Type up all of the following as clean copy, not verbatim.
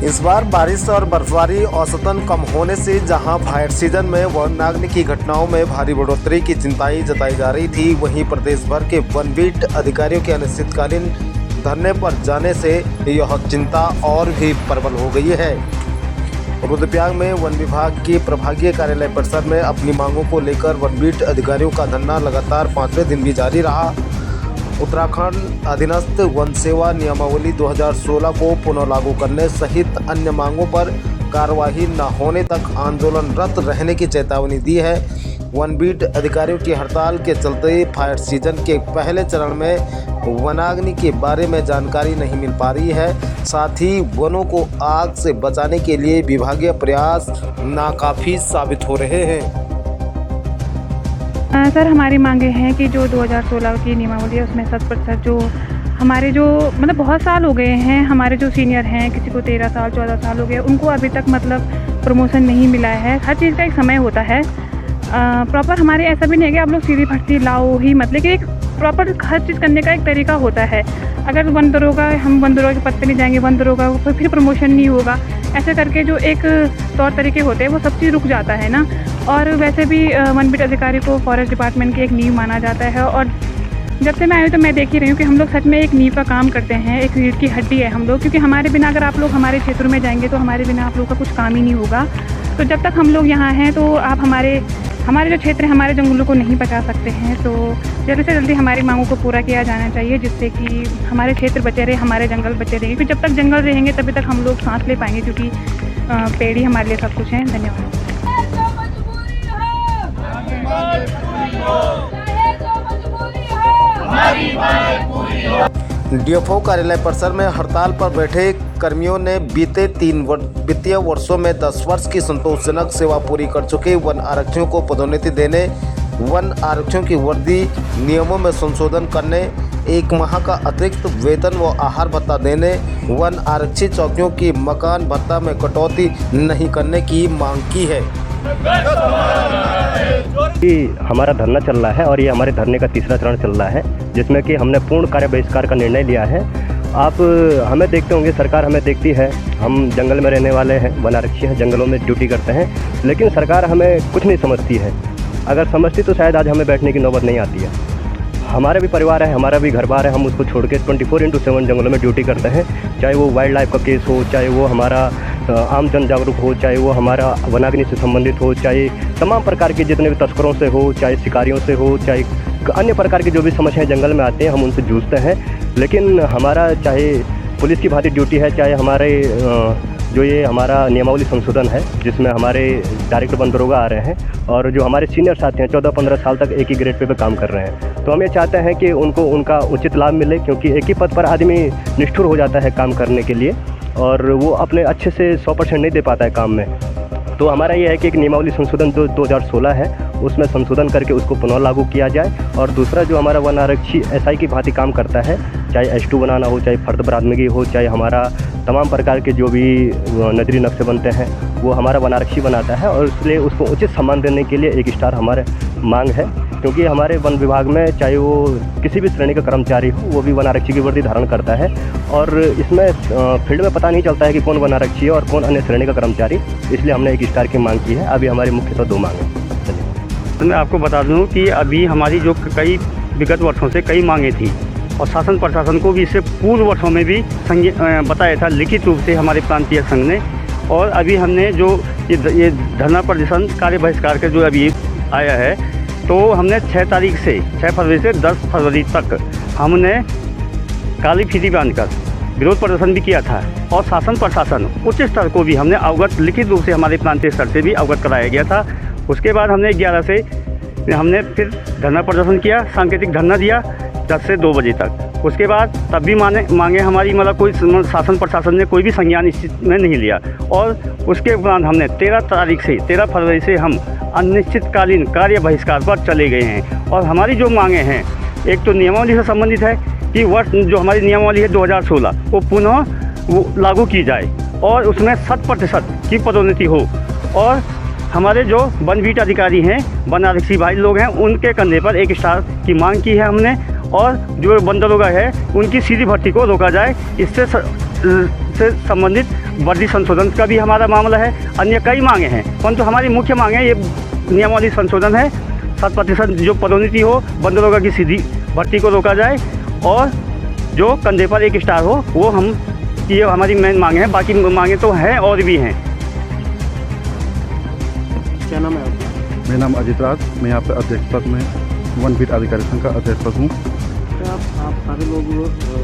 इस बार बारिश और बर्फबारी औसतन कम होने से जहां फायर सीजन में वनाग्नि की घटनाओं में भारी बढ़ोतरी की चिंता जताई जा रही थी, वहीं प्रदेश भर के वन बीट अधिकारियों के अनिश्चितकालीन धरने पर जाने से यह चिंता और भी प्रबल हो गई है। रुद्रप्रयाग में वन विभाग के प्रभागीय कार्यालय परिसर में अपनी मांगों को लेकर वन बीट अधिकारियों का धरना लगातार 5वें दिन भी जारी रहा। उत्तराखंड अधीनस्थ वन सेवा नियमावली 2016 को पुनः लागू करने सहित अन्य मांगों पर कार्रवाई न होने तक आंदोलनरत रहने की चेतावनी दी है। वन बीट अधिकारियों की हड़ताल के चलते फायर सीजन के पहले चरण में वनाग्नि के बारे में जानकारी नहीं मिल पा रही है। साथ ही वनों को आग से बचाने के लिए विभागीय प्रयास नाकाफी साबित हो रहे हैं। सर, हमारी मांगे हैं कि जो 2016 की नियमावली है उसमें 7% जो हमारे जो मतलब बहुत साल हो गए हैं, हमारे जो सीनियर हैं, किसी को 13 साल 14 साल हो गए, उनको अभी तक मतलब प्रमोशन नहीं मिला है। हर चीज़ का एक समय होता है। प्रॉपर हमारे ऐसा भी नहीं है कि आप लोग सीधी भर्ती लाओ ही मत, लेकिन एक प्रॉपर हर चीज़ करने का एक तरीका होता है। अगर वन दरोगा हम वन दरोगा के पद पे नहीं जाएंगे, वन दरोगा को फिर प्रमोशन नहीं होगा, ऐसे करके जो एक तौर तरीके होते हैं वो सब चीज़ रुक जाता है ना। और वैसे भी वन बीट अधिकारी को फॉरेस्ट डिपार्टमेंट की एक नींव माना जाता है, और जब से मैं आई हूँ तो मैं देख ही रही हूँ कि हम लोग सच में एक नींव का काम करते हैं, एक रीढ़ की हड्डी है हम लोग, क्योंकि हमारे बिना अगर आप लोग हमारे क्षेत्र में जाएंगे तो हमारे बिना आप लोग का कुछ काम ही नहीं होगा। तो जब तक हम लोग यहाँ हैं तो आप हमारे जो क्षेत्र है, हमारे जंगलों को नहीं बचा सकते हैं। तो जल्दी से जल्दी हमारी मांगों को पूरा किया जाना चाहिए, जिससे कि हमारे क्षेत्र बचे रहे, हमारे जंगल बचे रहेंगे, क्योंकि जब तक जंगल रहेंगे तभी तक हम लोग सांस ले पाएंगे, क्योंकि पेड़ ही हमारे लिए सब कुछ है। धन्यवाद। डीएफओ कार्यालय परिसर में हड़ताल पर बैठे कर्मियों ने बीते 3 वित्तीय वर्षों में 10 वर्ष की संतोषजनक सेवा पूरी कर चुके वन आरक्षियों को पदोन्नति देने, वन आरक्षियों की वर्दी नियमों में संशोधन करने, 1 माह का अतिरिक्त वेतन व आहार भत्ता देने, वन आरक्षी चौकियों की मकान भत्ता में कटौती नहीं करने की मांग की है। हमारा धरना चल रहा है और ये हमारे धरने का तीसरा चरण चल रहा है, जिसमें कि हमने पूर्ण कार्य बहिष्कार का निर्णय लिया है। आप हमें देखते होंगे, सरकार हमें देखती है, हम जंगल में रहने वाले हैं, वन आरक्षी हैं, जंगलों में ड्यूटी करते हैं, लेकिन सरकार हमें कुछ नहीं समझती है। अगर समझती तो शायद आज हमें बैठने की नौबत नहीं आती है। हमारा भी परिवार है, हमारा भी घर बार है, हम उसको छोड़ के 24/7 जंगलों में ड्यूटी करते हैं। चाहे वो वाइल्ड लाइफ का केस हो, चाहे वो हमारा आम जन जागरूक हो, चाहे वो हमारा वनाग्नि से संबंधित हो, चाहे तमाम प्रकार के जितने भी तस्करों से हो, चाहे शिकारियों से हो, चाहे अन्य प्रकार की जो भी समस्याएं जंगल में आते हैं, हम उनसे जूझते हैं। लेकिन हमारा चाहे पुलिस की भांति ड्यूटी है, चाहे हमारे जो ये हमारा नियमावली संशोधन है, जिसमें हमारे डायरेक्टर वन दरोगा आ रहे हैं और जो हमारे सीनियर साथी हैं 14-15 साल तक एक ही ग्रेड पे काम कर रहे हैं, तो हम ये चाहते हैं कि उनको उनका उचित लाभ मिले, क्योंकि एक ही पद पर आदमी निष्ठुर हो जाता है काम करने के लिए और वो अपने अच्छे से 100% नहीं दे पाता है काम में। तो हमारा ये है कि एक नियमावली संशोधन जो 2016 है उसमें संशोधन करके उसको पुनः लागू किया जाए। और दूसरा जो हमारा वन आरक्षी एसआई की भांति काम करता है, चाहे S2 बनाना हो, चाहे फर्द बरादमगी हो, चाहे हमारा तमाम प्रकार के जो भी नजरी नक्शे बनते हैं वो हमारा वन आरक्षी बनाता है, और इसलिए उसको उचित सम्मान देने के लिए 1 स्टार हमारे मांग है। क्योंकि हमारे वन विभाग में चाहे वो किसी भी श्रेणी का कर्मचारी हो, वो भी वन आरक्षी की वर्दी धारण करता है, और इसमें फील्ड में पता नहीं चलता है कि कौन वन आरक्षी है और कौन अन्य श्रेणी का कर्मचारी। इसलिए हमने 1 स्टार की मांग की है। अभी हमारी मुख्यतः 2 मांग है। मैं आपको बता दूं कि अभी हमारी जो कई विगत वर्षों से कई मांगें थी, और शासन प्रशासन को भी इससे पूर्व वर्षों में भी बताया था लिखित रूप से हमारे प्रांतीय संघ ने। और अभी हमने जो ये धरना प्रदर्शन कार्य बहिष्कार का जो अभी आया है, तो हमने 6 फरवरी से 10 फरवरी तक हमने काली फीती बांधकर विरोध प्रदर्शन भी किया था, और शासन प्रशासन उच्च स्तर को भी हमने अवगत लिखित रूप से हमारे प्रांतीय स्तर से भी अवगत कराया गया था। उसके बाद हमने 11 से हमने फिर धरना प्रदर्शन किया, सांकेतिक धरना दिया 10 से 2 बजे तक। उसके बाद तब भी मांगे हमारी मतलब कोई शासन प्रशासन ने कोई भी संज्ञान इस चीज़ में नहीं लिया। और उसके उपरांत हमने 13 फरवरी से हम अनिश्चितकालीन कार्य बहिष्कार पर चले गए हैं। और हमारी जो मांगे हैं, एक तो नियमावली से संबंधित है कि वर्ष जो हमारी नियमावली है 2016 वो पुनः लागू की जाए, और उसमें 100% की पदोन्नति हो, और हमारे जो वन बीट अधिकारी हैं, वन आरक्षी भाई लोग हैं, उनके कंधे पर 1 स्टार की मांग की है हमने। और जो वन दरोगा है उनकी सीधी भर्ती को रोका जाए, इससे संबंधित वर्दी संशोधन का भी हमारा मामला है, अन्य कई मांगे हैं, परंतु हमारी मुख्य मांग है ये नियमावली संशोधन है। 7% जो पदोन्नति हो, बंदरों की सीधी भर्ती को रोका जाए और जो कंधे पर एक स्टार हो, वो हम ये हमारी मेन मांग है। बाकी मांगे तो हैं और भी हैं। क्या नाम है आपका? मेरा नाम अजित राज, मैं यहाँ पे अध्यक्ष पद में वनवीट अधिकारी संघ का अध्यक्ष पद हूँ। आप सारे लोग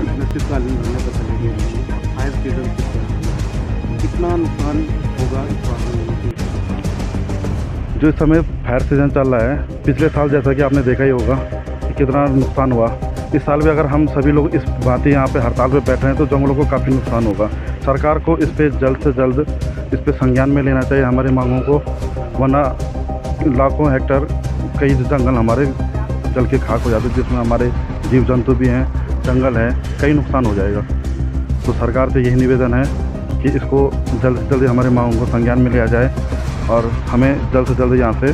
अनिश्चितकालीन धरने पर चले गए हैं, फायर सीजन कितना नुकसान होगा इस बार में? जो इस समय फायर सीजन चल रहा है, पिछले साल जैसा कि आपने देखा ही होगा कि कितना नुकसान हुआ। इस साल भी अगर हम सभी लोग इस बातें यहाँ पे हड़ताल पे बैठे हैं तो जंगलों को काफ़ी नुकसान होगा। सरकार को इस पे जल्द से जल्द इस पे संज्ञान में लेना चाहिए हमारी मांगों को, वरना लाखों हेक्टेयर कई जंगल हमारे जल के खाक हो जाते हैं, जिसमें हमारे जीव जंतु भी हैं, जंगल है, कई नुकसान हो जाएगा। तो सरकार से यही निवेदन है कि इसको जल्द से जल्द हमारे मांगों को संज्ञान में लिया जाए और हमें जल्द से जल्द यहाँ से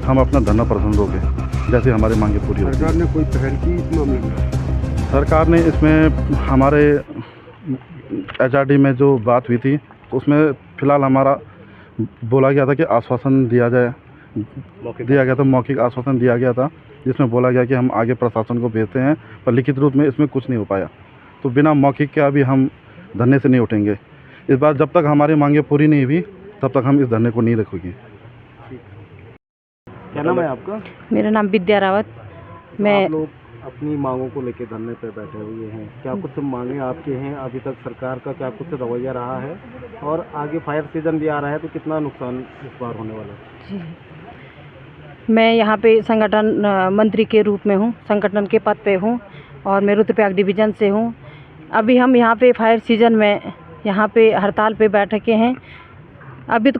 हम अपना धरना प्रदर्शन रोकें, जैसे हमारी मांगे पूरी होती हैं। सरकार ने कोई पहल की इस मामले में? सरकार ने इसमें हमारे HRD में जो बात हुई थी तो उसमें फ़िलहाल हमारा बोला गया था कि आश्वासन दिया गया था, मौखिक आश्वासन दिया गया था, जिसमें बोला गया कि हम आगे प्रशासन को भेजते हैं, पर लिखित रूप में इसमें कुछ नहीं हो पाया। तो बिना मौखिक के अभी हम धरने से नहीं उठेंगे। इस बार जब तक हमारी मांगे पूरी नहीं हुई तब तक हम इस धरने को नहीं रखेंगे। क्या नाम है आपका? मेरा नाम विद्या रावत। मैं आप लोग अपनी मांगों को लेकर धरने पर बैठे हुए हैं, क्या कुछ मांगे आपके हैं? अभी तक सरकार का क्या कुछ रवैया रहा है और आगे फायर सीजन भी आ रहा है तो कितना नुकसान इस बार होने वाला है? मैं यहाँ पे संगठन मंत्री के रूप में हूँ, संगठन के पद पे हूँ और मैं रुद्रप्रयाग डिवीज़न से हूँ। अभी हम यहाँ पे फायर सीजन में यहाँ पे हड़ताल पे बैठे हैं। अभी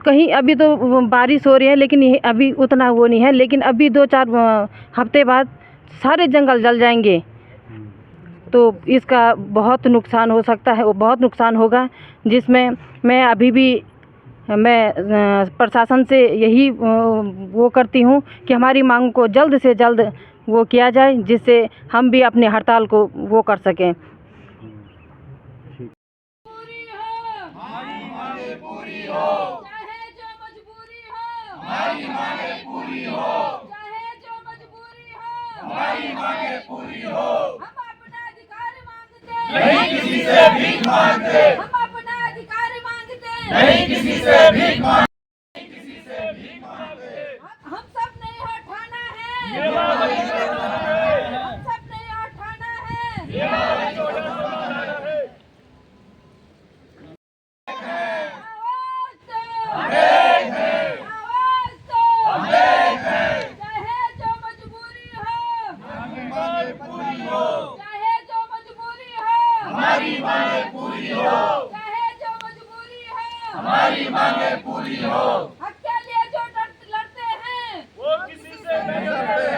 तो बारिश हो रही है, लेकिन ये अभी उतना वो नहीं है, लेकिन अभी 2-4 हफ्ते बाद सारे जंगल जल जाएंगे तो इसका बहुत नुकसान हो सकता है, वो बहुत नुकसान होगा, जिसमें मैं अभी भी प्रशासन से यही वो करती हूँ कि हमारी मांग को जल्द से जल्द वो किया जाए, जिससे हम भी अपने हड़ताल को वो कर सकें। नहीं किसी से भीख मांगते, हम अपना अधिकार मांगते, नहीं किसी से भीख मांगते, हम सब नहीं उठाना है, हम सब नहीं उठाना है। आवाज दो, चाहे जो मजबूरी हो, चाहे जो मजबूरी हो, हमारी मांगे पूरी हो, चाहे जो मजबूरी हो, हमारी मांगे पूरी हो। हक के लिए जो लड़ते हैं वो किसी से नहीं डरते।